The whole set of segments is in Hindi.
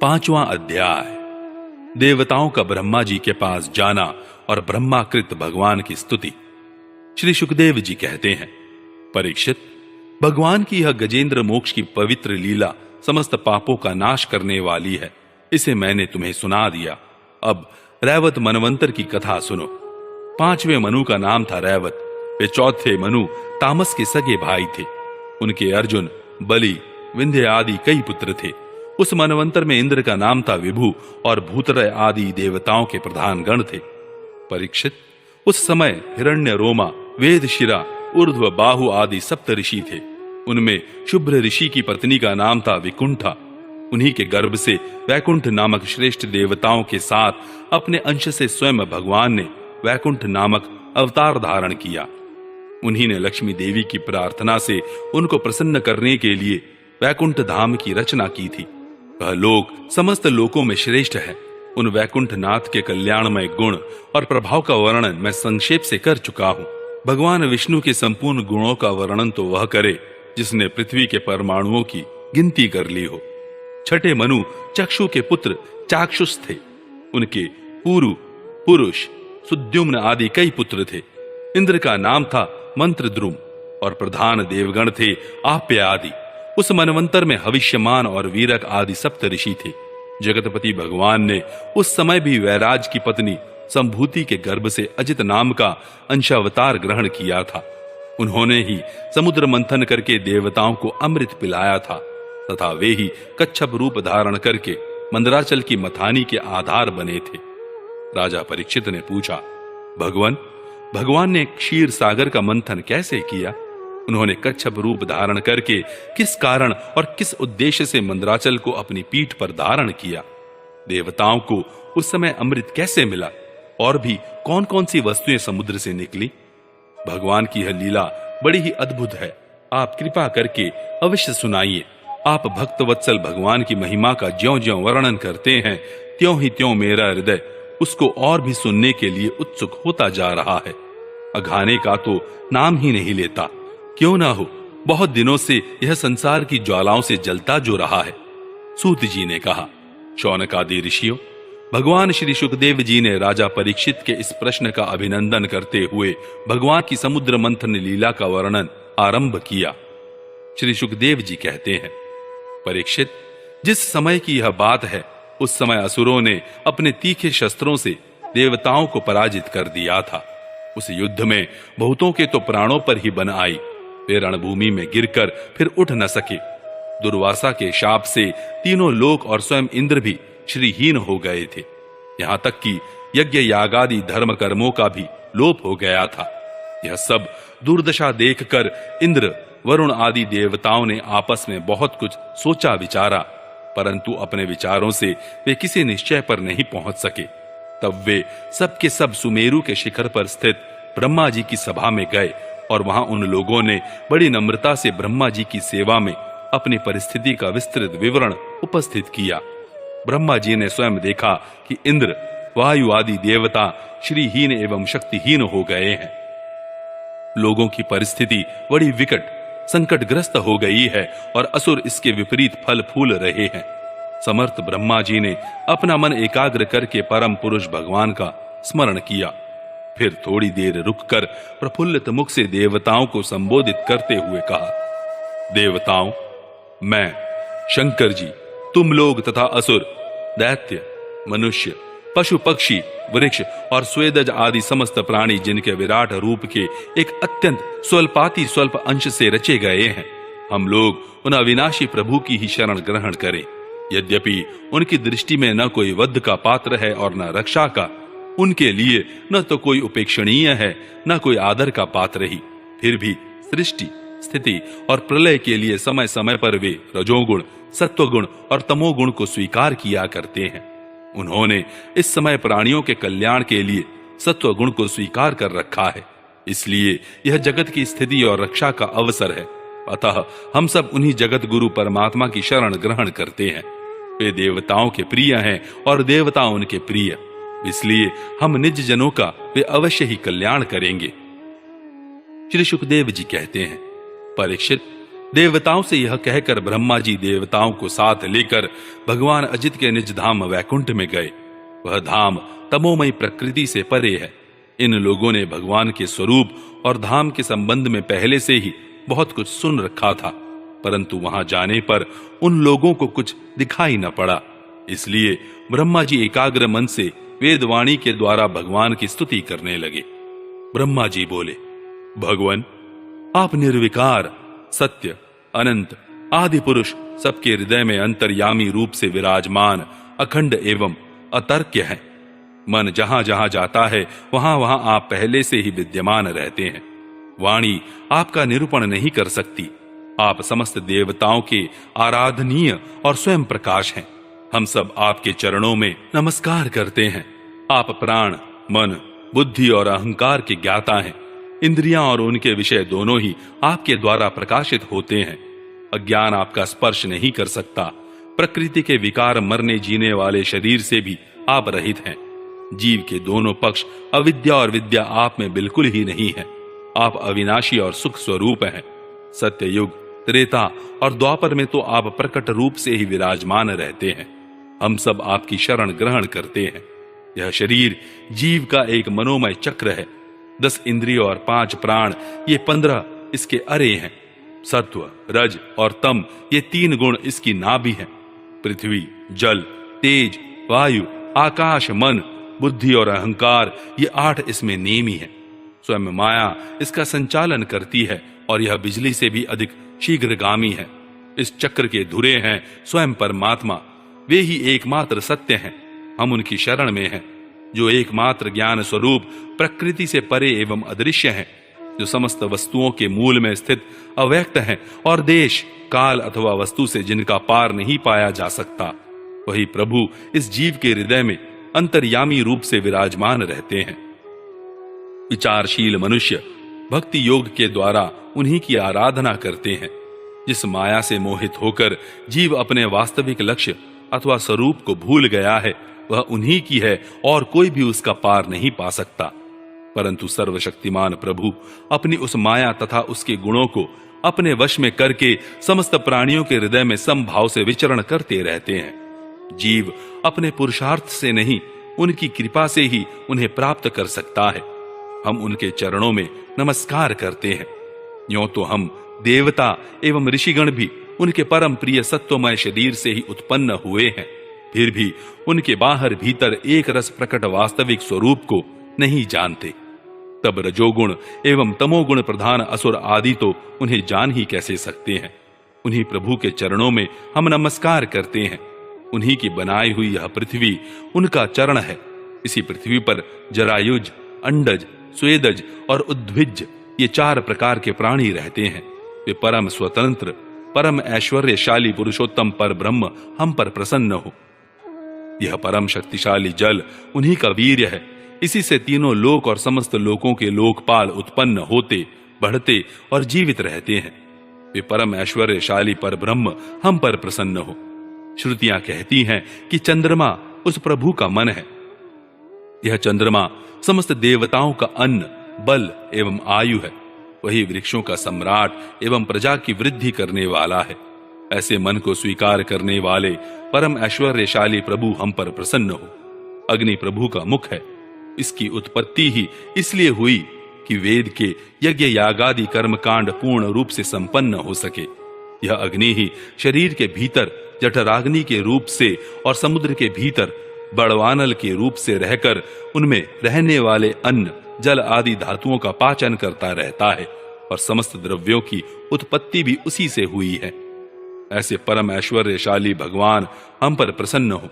पांचवां अध्याय। देवताओं का ब्रह्मा जी के पास जाना और ब्रह्माकृत भगवान की स्तुति। श्री सुखदेव जी कहते हैं, परीक्षित, भगवान की यह गजेंद्र मोक्ष की पवित्र लीला समस्त पापों का नाश करने वाली है। इसे मैंने तुम्हें सुना दिया। अब रैवत मनवंतर की कथा सुनो। पांचवें मनु का नाम था रैवत। वे चौथे मनु तामस के सगे भाई थे। उनके अर्जुन, बलि, विंध्य आदि कई पुत्र थे। उस मनवंतर में इंद्र का नाम था विभु और भूतरय आदि देवताओं के प्रधान गण थे। परीक्षित, उस समय हिरण्य रोमा, वेदशिरा, ऊर्ध्व बाहु आदि सप्त ऋषि थे। उनमें शुभ्र ऋषि की पत्नी का नाम था विकुंठा। उन्हीं के गर्भ से वैकुंठ नामक श्रेष्ठ देवताओं के साथ अपने अंश से स्वयं भगवान ने वैकुंठ नामक अवतार धारण किया। उन्हीं ने लक्ष्मी देवी की प्रार्थना से उनको प्रसन्न करने के लिए वैकुंठ धाम की रचना की थी। वह लोक समस्त लोकों में श्रेष्ठ है। उन वैकुंठ नाथ के कल्याणमय गुण और प्रभाव का वर्णन मैं संक्षेप से कर चुका हूँ। भगवान विष्णु के संपूर्ण गुणों का वर्णन तो वह करे जिसने पृथ्वी के परमाणुओं की गिनती कर ली हो। छठे मनु चक्षु के पुत्र चाक्षुष थे। उनके पुरु, पुरुष, सुद्युम्न आदि कई पुत्र थे। इंद्र का नाम था मंत्रद्रुम और प्रधान देवगण थे आप्य आदि। उस मनवंतर में हविष्यमान और वीरक आदि सप्त ऋषि थे। जगतपति भगवान ने उस समय भी वैराज की पत्नी संभूति के गर्भ से अजित नाम का अंशावतार ग्रहण किया था। उन्होंने ही समुद्र मंथन करके देवताओं को अमृत पिलाया था तथा वे ही कच्छप रूप धारण करके मंदराचल की मथानी के आधार बने थे। राजा परीक्षित ने पूछा, भगवान ने क्षीर सागर का मंथन कैसे किया? उन्होंने कच्छप रूप धारण करके किस कारण और किस उद्देश्य से मंदराचल को अपनी पीठ पर धारण किया? देवताओं को उस समय अमृत कैसे मिला? और भी कौन कौन सी वस्तुएं समुद्र से निकली? भगवान की यह लीला बड़ी ही अद्भुत है। आप कृपा करके अवश्य सुनाइए। आप भक्त वत्सल भगवान की महिमा का ज्यों-ज्यों वर्णन करते हैं, त्यों ही त्यों मेरा हृदय उसको और भी सुनने के लिए उत्सुक होता जा रहा है। अघाने का तो नाम ही नहीं लेता। क्यों ना हो, बहुत दिनों से यह संसार की ज्वालाओं से जलता जो रहा है। सूत जी ने कहा, शौनक आदि ऋषियों, भगवान श्री सुखदेव जी ने राजा परीक्षित के इस प्रश्न का अभिनंदन करते हुए भगवान की समुद्र मंथन लीला का वर्णन आरंभ किया। श्री सुखदेव जी कहते हैं, परीक्षित, जिस समय की यह बात है उस समय असुरों ने अपने तीखे शस्त्रों से देवताओं को पराजित कर दिया था। उस युद्ध में बहुतों के तो प्राणों पर ही बन आई। वे रणभूमि में गिरकर फिर उठ न सके। दुर्वासा के शाप से तीनों लोक और स्वयं इंद्र भी श्रीहीन हो गए थे। यहां तक कि यज्ञ यागादि धर्म कर्मों का भी लोप हो गया था। यह सब दुर्दशा देखकर इंद्र, वरुण आदि देवताओं ने आपस में बहुत कुछ सोचा विचारा, परंतु अपने विचारों से वे किसी निश्चय पर नहीं पहुंच सके। तब वे सबके सब सुमेरु के शिखर पर स्थित ब्रह्मा जी की सभा में गए और वहां उन लोगों ने बड़ी नम्रता से ब्रह्मा जी की सेवा में अपनी परिस्थिति का विस्तृत विवरण उपस्थित किया। ब्रह्मा जी ने स्वयं देखा कि इंद्र, वायु आदि देवता श्रीहीन एवं शक्तिहीन हो गए हैं। लोगों की परिस्थिति बड़ी विकट, संकटग्रस्त हो गई है और असुर इसके विपरीत फल फूल रहे हैं। समर्थ ब्रह्मा जी ने अपना मन एकाग्र करके परम पुरुष भगवान का स्मरण किया। फिर थोड़ी देर रुककर प्रफुल्लित मुख से देवताओं को संबोधित करते हुए कहा, देवताओं, मैं शंकर जी, तुम लोग तथा असुर, दैत्य, मनुष्य, पशु पक्षी, वृक्ष और स्वेदज आदि समस्त प्राणी जिनके विराट रूप के एक अत्यंत स्वल्पाति स्वल्प अंश से रचे गए हैं, हम लोग उन अविनाशी प्रभु की ही शरण ग्रहण करें। यद्यपि उनकी दृष्टि में न कोई वध का पात्र है और न रक्षा का, उनके लिए न तो कोई उपेक्षणीय है न कोई आदर का पात्र ही, फिर भी सृष्टि, स्थिति और प्रलय के लिए समय समय पर वे रजोगुण, सत्वगुण और तमोगुण को स्वीकार किया करते हैं। उन्होंने इस समय प्राणियों के कल्याण के लिए सत्वगुण को स्वीकार कर रखा है, इसलिए यह जगत की स्थिति और रक्षा का अवसर है। अतः हम सब उन्हीं जगत गुरु परमात्मा की शरण ग्रहण करते हैं। वे देवताओं के प्रिय हैं और देवता उनके प्रिय, इसलिए हम निज जनों का वे अवश्य ही कल्याण करेंगे। श्री सुखदेव जी कहते हैं, परीक्षित, देवताओं से यह कहकर ब्रह्मा जी देवताओं को साथ लेकर भगवान अजित के निज धाम वैकुंठ में गए। वह धाम तमोमयी प्रकृति से परे है। इन लोगों ने भगवान के स्वरूप और धाम के संबंध में पहले से ही बहुत कुछ सुन रखा था, परंतु वहां जाने पर उन लोगों को कुछ दिखाई न पड़ा। इसलिए ब्रह्मा जी एकाग्र मन से वेदवाणी के द्वारा भगवान की स्तुति करने लगे। ब्रह्मा जी बोले, भगवान, आप निर्विकार, सत्य, अनंत, आदि पुरुष, सबके हृदय में अंतर्यामी रूप से विराजमान, अखंड एवं अतर्क्य हैं। मन जहां जहां जाता है वहां वहां आप पहले से ही विद्यमान रहते हैं। वाणी आपका निरूपण नहीं कर सकती। आप समस्त देवताओं के आराधनीय और स्वयं प्रकाश हैं। हम सब आपके चरणों में नमस्कार करते हैं। आप प्राण, मन, बुद्धि और अहंकार के ज्ञाता हैं। इंद्रियां और उनके विषय दोनों ही आपके द्वारा प्रकाशित होते हैं। अज्ञान आपका स्पर्श नहीं कर सकता। प्रकृति के विकार मरने जीने वाले शरीर से भी आप रहित हैं। जीव के दोनों पक्ष अविद्या और विद्या आप में बिल्कुल ही नहीं है। आप अविनाशी और सुख स्वरूप हैं। सत्ययुग, त्रेता और द्वापर में तो आप प्रकट रूप से ही विराजमान रहते हैं। हम सब आपकी शरण ग्रहण करते हैं। यह शरीर जीव का एक मनोमय चक्र है। 10 इंद्रिय और 5 प्राण, ये 15 इसके अरे हैं। सत्व, रज और तम, ये 3 गुण इसकी नाभि हैं। पृथ्वी, जल, तेज, वायु, आकाश, मन, बुद्धि और अहंकार, ये 8 इसमें नेमी हैं। स्वयं माया इसका संचालन करती है और यह बिजली से भी अधिक शीघ्रगामी है। इस चक्र के धुरे हैं स्वयं परमात्मा। वे ही एकमात्र सत्य हैं। हम उनकी शरण में हैं, जो एकमात्र ज्ञान स्वरूप प्रकृति से परे एवं अदृश्य हैं, जो समस्त वस्तुओं के मूल में स्थित अव्यक्त हैं और देश, काल अथवा वस्तु से जिनका पार नहीं पाया जा सकता। वही प्रभु इस जीव के हृदय में अंतर्यामी रूप से विराजमान रहते हैं। विचारशील मनुष्य भक्ति योग के द्वारा उन्हीं की आराधना करते हैं। जिस माया से मोहित होकर जीव अपने वास्तविक लक्ष्य अथवा स्वरूप को भूल गया है, वह उन्हीं की है और कोई भी उसका पार नहीं पा सकता। परंतु सर्वशक्तिमान प्रभु अपनी उस माया तथा उसके गुणों को अपने वश में करके समस्त प्राणियों के हृदय में समभाव से विचरण करते रहते हैं। जीव अपने पुरुषार्थ से नहीं, उनकी कृपा से ही उन्हें प्राप्त कर सकता है। हम उनके चरणों में नमस्कार करते हैं। यूं तो हम देवता एवं ऋषिगण भी उनके परम प्रिय सत्वमय शरीर से ही उत्पन्न हुए हैं, फिर भी उनके बाहर भीतर एक रस प्रकट वास्तविक स्वरूप को नहीं जानते। तब रजोगुण एवं तमोगुण प्रधान असुर आदि तो उन्हें जान ही कैसे सकते हैं। उन्हीं प्रभु के चरणों में हम नमस्कार करते हैं। उन्हीं की बनाई हुई यह पृथ्वी उनका चरण है। इसी पृथ्वी पर जरायुज, अंडज, स्वेदज और उद्भिज, ये 4 प्रकार के प्राणी रहते हैं। वे परम स्वतंत्र, परम ऐश्वर्यशाली पुरुषोत्तम पर ब्रह्म हम पर प्रसन्न हो। यह परम शक्तिशाली जल उन्हीं का वीर्य है। इसी से तीनों लोक और समस्त लोकों के लोकपाल उत्पन्न होते, बढ़ते और जीवित रहते हैं। वे परम ऐश्वर्यशाली पर ब्रह्म हम पर प्रसन्न हो। श्रुतियां कहती हैं कि चंद्रमा उस प्रभु का मन है। यह चंद्रमा समस्त देवताओं का अन्न, बल एवं आयु है। वही वृक्षों का सम्राट एवं प्रजा की वृद्धि करने वाला है। ऐसे मन को स्वीकार करने वाले परम ऐश्वर्यशाली प्रभु हम पर प्रसन्न हो। अग्नि प्रभु का मुख है। इसकी उत्पत्ति ही इसलिए हुई कि वेद के यज्ञ यागादि कर्मकांड पूर्ण रूप से संपन्न हो सके। यह अग्नि ही शरीर के भीतर जठराग्नि के रूप से और समुद्र के भीतर बड़वानल के रूप से रहकर उनमें रहने वाले अन्न, जल आदि धातुओं का पाचन करता रहता है और समस्त द्रव्यों की उत्पत्ति भी उसी से हुई है। ऐसे परम ऐश्वर्यशाली भगवान हम पर प्रसन्न हो,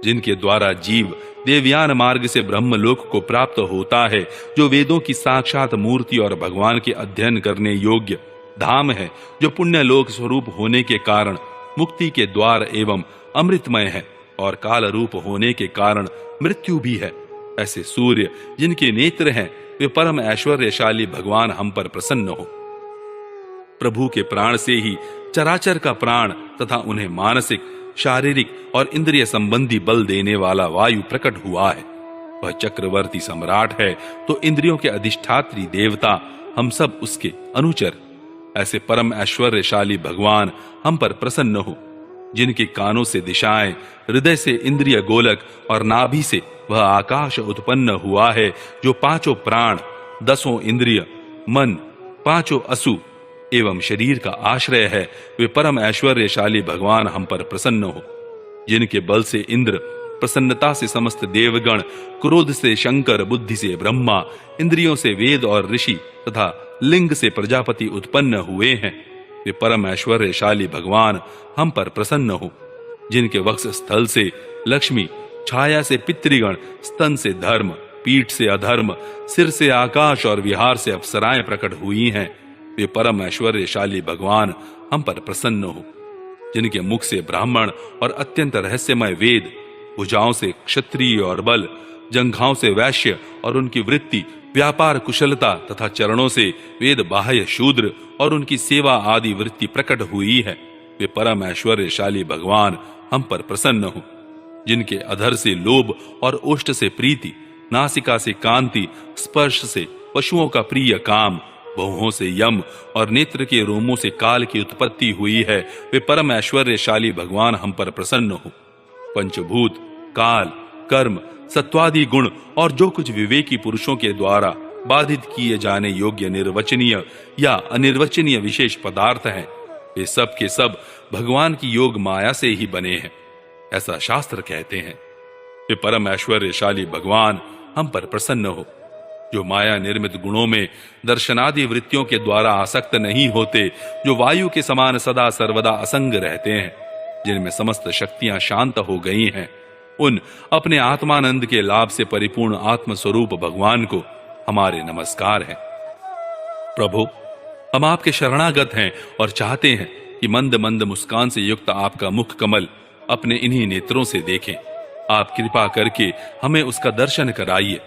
जिनके द्वारा जीव देवयान मार्ग से ब्रह्मलोक को प्राप्त होता है, जो वेदों की साक्षात मूर्ति और भगवान के अध्ययन करने योग्य धाम है, जो पुण्य लोक स्वरूप होने के कारण मुक्ति के द्वार एवं अमृतमय है और काल रूप होने के कारण मृत्यु भी है। ऐसे सूर्य जिनके नेत्र हैं, वे परम ऐश्वर्यशाली भगवान हम पर प्रसन्न हो। प्रभु के प्राण से ही चराचर का प्राण तथा उन्हें मानसिक, शारीरिक और इंद्रिय संबंधी बल देने वाला वायु प्रकट हुआ है। वह चक्रवर्ती सम्राट है, तो इंद्रियों के अधिष्ठात्री देवता हम सब उसके अनुचर। ऐसे परम ऐश्वर्यशाली भगवान हम पर प्रसन्न हो, जिनके कानों से दिशाएं, हृदय से इंद्रिय गोलक और नाभि से वह आकाश उत्पन्न हुआ है, जो पांचों प्राण, 10 इंद्रिय, मन, 5 असु एवं शरीर का आश्रय है, वे परम ऐश्वर्यशाली भगवान हम पर प्रसन्न हो, जिनके बल से इंद्र, प्रसन्नता से समस्त देवगण, क्रोध से शंकर, बुद्धि से ब्रह्मा, इंद्रियों से वेद और ऋषि तथा लिंग से प्रजापति उत्पन्न हुए हैं, वे परम ऐश्वर्यशाली भगवान हम पर प्रसन्न हो, जिनके वक्ष स्थल से लक्ष्मी, छाया से पितृगण, स्तन से धर्म, पीठ से अधर्म, सिर से आकाश और विहार से अप्सराएं प्रकट हुई हैं, वे परम ऐश्वर्यशाली भगवान हम पर प्रसन्न हो, जिनके मुख से ब्राह्मण और अत्यंत रहस्यमय वेद, भुजाओं से क्षत्रिय और बल, जंघाओं से वैश्य और उनकी वृत्ति, व्यापार कुशलता तथा चरणों से वेद बाह्य शूद्र और उनकी सेवा आदि वृत्ति प्रकट हुई है, वे परम ऐश्वर्यशाली भगवान हम पर प्रसन्न हो, जिनके अधर से लोभ और ओष्ठ से प्रीति, नासिका से कांति, स्पर्श से पशुओं का प्रिय काम, भौहों से यम और नेत्र के रोमों से काल की उत्पत्ति हुई है, वे परम ऐश्वर्यशाली भगवान हम पर प्रसन्न हो। पंचभूत, काल, कर्म, सत्वादि गुण और जो कुछ विवेकी पुरुषों के द्वारा बाधित किए जाने योग्य निर्वचनीय या अनिर्वचनीय विशेष पदार्थ हैं, वे सब के सब भगवान की योग माया से ही बने हैं, ऐसा शास्त्र कहते हैं। वे परम ऐश्वर्यशाली भगवान हम पर प्रसन्न हो, जो माया निर्मित गुणों में दर्शनादि वृत्तियों के द्वारा आसक्त नहीं होते, जो वायु के समान सदा सर्वदा असंग रहते हैं, जिनमें समस्त शक्तियां शांत हो गई हैं, उन अपने आत्मानंद के लाभ से परिपूर्ण आत्म स्वरूप भगवान को हमारे नमस्कार है। प्रभु, हम आपके शरणागत हैं और चाहते हैं कि मंद मंद मुस्कान से युक्त आपका मुख कमल अपने इन्हीं नेत्रों से देखें। आप कृपा करके हमें उसका दर्शन कराइए।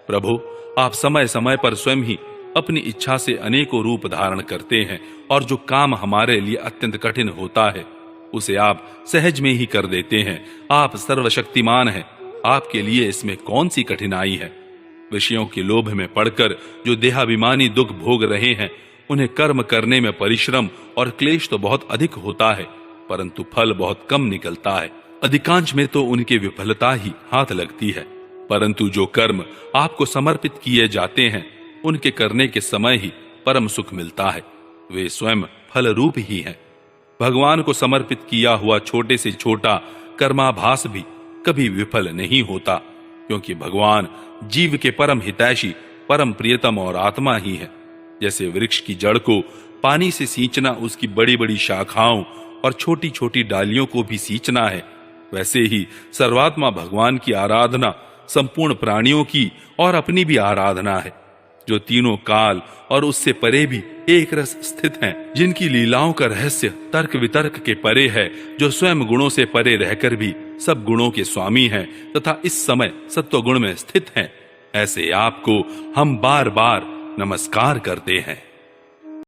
प्रभु, आप समय समय पर स्वयं ही अपनी इच्छा से अनेकों रूप धारण करते हैं, और जो काम हमारे लिए अत्यंत कठिन होता है उसे आप सहज में ही कर देते हैं। आप सर्वशक्तिमान हैं, आपके लिए इसमें कौन सी कठिनाई है। विषयों के लोभ में पड़कर जो देहाभिमानी दुख भोग रहे हैं, उन्हें कर्म करने में परिश्रम और क्लेश तो बहुत अधिक होता है, परंतु फल बहुत कम निकलता है। अधिकांश में तो उनकी विफलता ही हाथ लगती है, परंतु जो कर्म आपको समर्पित किए जाते हैं, उनके करने के समय ही परम सुख मिलता है। वे स्वयं फल रूप ही हैं। भगवान को समर्पित किया हुआ छोटे से छोटा कर्माभास भी कभी विफल नहीं होता, क्योंकि भगवान जीव के परम हितैषी, परम प्रियतम और आत्मा ही है। जैसे वृक्ष की जड़ को पानी से सींचना उसकी बड़ी बड़ी शाखाओं और छोटी छोटी डालियों को भी सींचना है, वैसे ही सर्वात्मा भगवान की आराधना संपूर्ण प्राणियों की और अपनी भी आराधना है, जो तीनों काल और उससे परे भी एक रस स्थित हैं, जिनकी लीलाओं का रहस्य तर्क वितर्क के परे है, जो स्वयं गुणों से परे रहकर भी सब गुणों के स्वामी हैं तथा इस समय सत्व गुण में स्थित हैं। ऐसे आपको हम बार बार नमस्कार करते हैं।